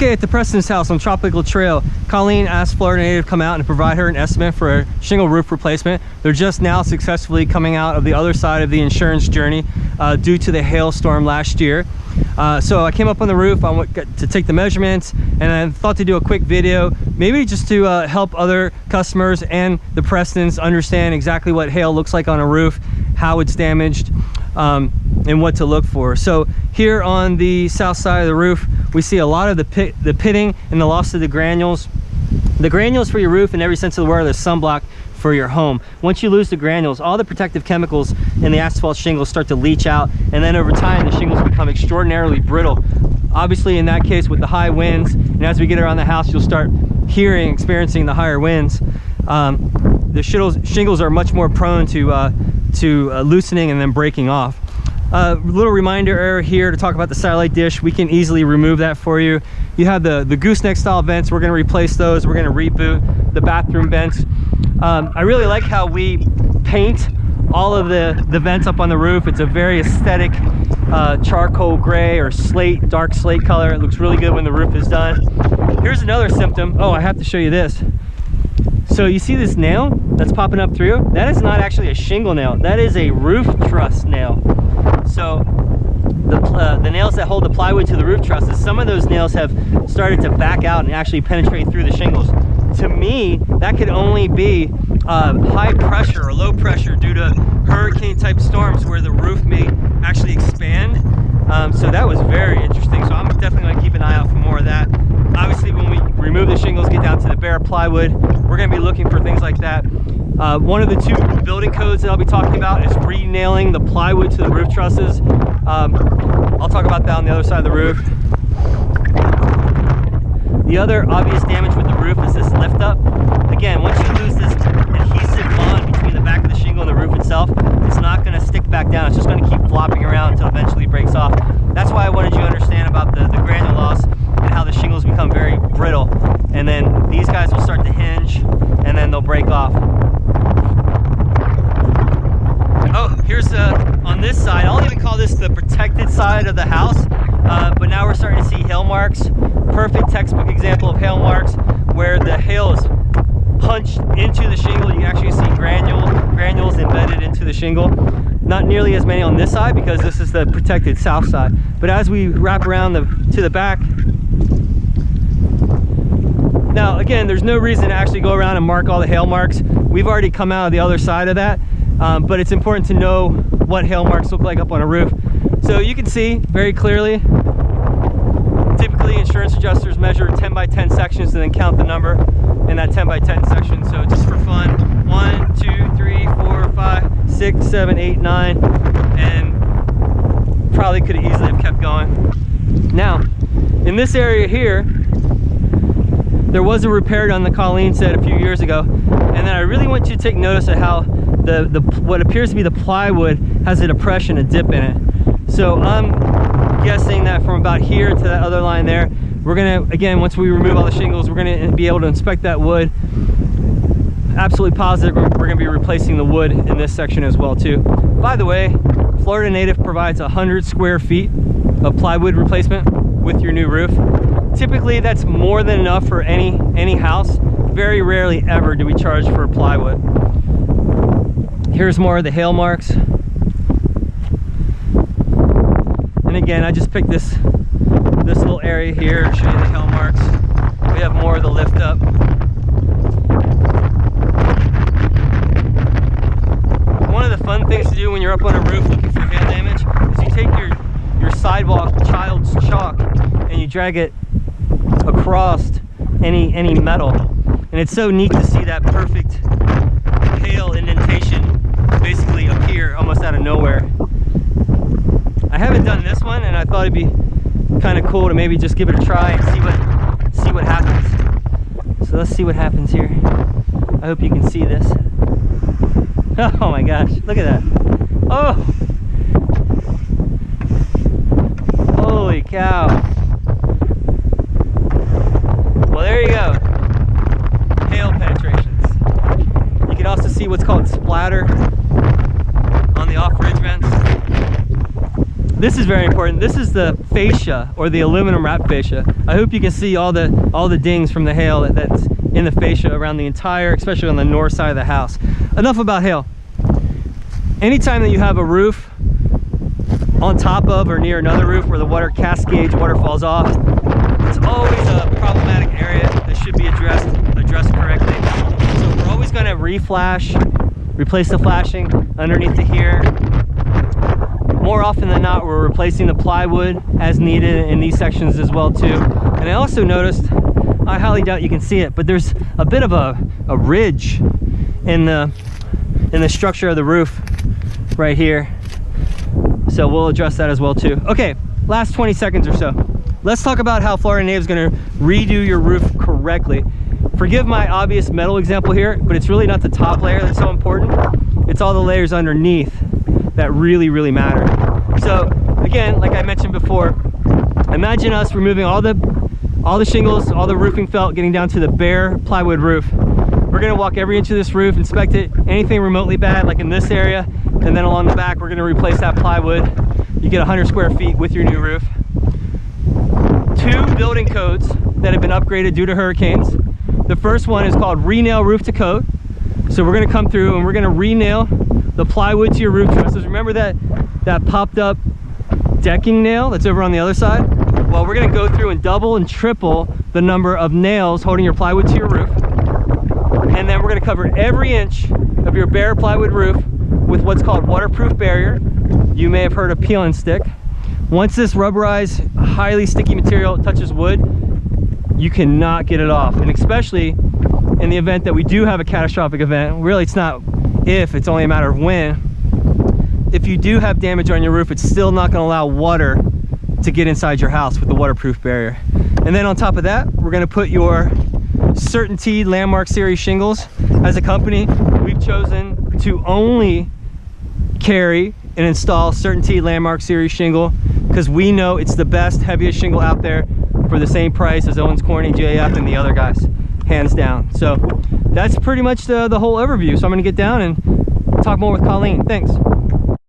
Okay, at the Preston's house on Tropical Trail, Colleen asked Florida Native to come out and provide her an estimate for a shingle roof replacement. They're just now successfully coming out of the other side of the insurance journey due to the hailstorm last year. So I came up on the roof, I went to take the measurements, and I thought to do a quick video, maybe just to help other customers and the Prestons understand exactly what hail looks like on a roof, how it's damaged, and what to look for. So here on the south side of the roof, we see a lot of the pitting and the loss of the granules. The granules for your roof, in every sense of the word, are sunblock for your home. Once you lose the granules, all the protective chemicals in the asphalt shingles start to leach out, and then over time the shingles become extraordinarily brittle. Obviously in that case with the high winds, and as we get around the house you'll start experiencing the higher winds, the shingles are much more prone to loosening and then breaking off. Little reminder error here to talk about the satellite dish. We can easily remove that for you. You have the gooseneck style vents. We're going to replace those. We're going to reboot the bathroom vents. I really like how we paint all of the vents up on the roof. It's a very aesthetic charcoal gray or slate, dark slate color. It looks really good when the roof is done. Here's another symptom. Oh, I have to show you this. So you see this nail that's popping up through? That is not actually a shingle nail. That is a roof truss nail. So the nails that hold the plywood to the roof trusses, some of those nails have started to back out and actually penetrate through the shingles. To me, that could only be high pressure or low pressure due to hurricane type storms where the roof may actually expand. So that was very interesting. So I'm definitely going to keep an eye out for more of that. Obviously, when we remove the shingles, get down to the bare plywood, we're going to be looking for things like that. One of the two building codes that I'll be talking about is re-nailing the plywood to the roof trusses. I'll talk about that on the other side of the roof. The other obvious damage with the roof is this lift up. Again, once you lose this adhesive bond between the back of the shingle and the roof itself, it's not going to stick back down. It's just going to keep flopping around until eventually it breaks off. That's why I wanted you to understand about the granule loss and how the shingles become very brittle. And then these guys will start to hinge and then they'll break off. Oh, here's on this side, I'll even call this the protected side of the house, but now we're starting to see hail marks. Perfect textbook example of hail marks where the hail is punched into the shingle. You can actually see granules embedded into the shingle. Not nearly as many on this side because this is the protected south side. But as we wrap around to the back, now again, there's no reason to actually go around and mark all the hail marks. We've already come out of the other side of that. But it's important to know what hail marks look like up on a roof. So you can see very clearly, typically insurance adjusters measure 10 by 10 sections and then count the number in that 10 by 10 section. So just for fun, 1, 2, 3, 4, 5, 6, 7, 8, 9, and probably could have easily have kept going. Now, in this area here, there was a repair done that Colleen said a few years ago, and then I really want you to take notice of how what appears to be the plywood has a depression, a dip in it. So I'm guessing that from about here to that other line there, we're gonna, again, once we remove all the shingles, we're gonna be able to inspect that wood. Absolutely positive we're gonna be replacing the wood in this section as well too. By the way, Florida Native provides 100 square feet of plywood replacement with your new roof. Typically that's more than enough for any house. Very rarely ever do we charge for plywood. Here's more of the hail marks. And again, I just picked this little area here to show you the hail marks. We have more of the lift up. One of the fun things to do when you're up on a roof looking for hail damage is you take your sidewalk child's chalk and you drag it across any metal. And it's so neat to see that perfect hail indentation basically appear almost out of nowhere. I haven't done this one, and I thought it'd be kind of cool to maybe just give it a try and see what happens. So let's see what happens here. I hope you can see this. Oh my gosh, look at that. Oh! Holy cow. Well, there you go. Hail penetrations. You can also see what's called splatter on the off-ridge vents. this is very important. This is the fascia, or the aluminum wrap fascia. I hope you can see all the dings from the hail that's in the fascia around the entire, especially on the north side of the house. Enough about hail. Anytime that you have a roof on top of or near another roof where the water cascades, water falls off, it's always a problematic area that should be addressed correctly. So we're always going to re-flash, replace the flashing underneath the here. More often than not, we're replacing the plywood as needed in these sections as well too. And I also noticed, I highly doubt you can see it, but there's a bit of a ridge in the structure of the roof right here. So we'll address that as well too. Okay, last 20 seconds or so. Let's talk about how Florida Native is going to redo your roof correctly. Forgive my obvious metal example here, but it's really not the top layer that's so important. It's all the layers underneath that really matter. So again, like I mentioned before, imagine us removing all the shingles, all the roofing felt, getting down to the bare plywood roof. We're going to walk every inch of this roof, inspect it, anything remotely bad like in this area, and then along the back we're going to replace that plywood. You get 100 square feet with your new roof. 2 building codes that have been upgraded due to hurricanes. The first one is called Re-Nail Roof to Code. So we're going to come through and we're going to re-nail the plywood to your roof trusses. Remember that popped up decking nail that's over on the other side? Well, we're going to go through and double and triple the number of nails holding your plywood to your roof. And then we're going to cover every inch of your bare plywood roof with what's called waterproof barrier. You may have heard of peel and stick. Once this rubberized, highly sticky material touches wood, you cannot get it off. And especially in the event that we do have a catastrophic event, really it's not if, it's only a matter of when. If you do have damage on your roof, it's still not going to allow water to get inside your house with the waterproof barrier. And then on top of that, we're going to put your CertainTeed Landmark Series shingles. As a company, we've chosen to only carry and install CertainTeed Landmark Series shingle because we know it's the best, heaviest shingle out there for the same price as Owens Corning, GAF, and the other guys, hands down. So that's pretty much the whole overview. So I'm going to get down and talk more with Colleen. Thanks.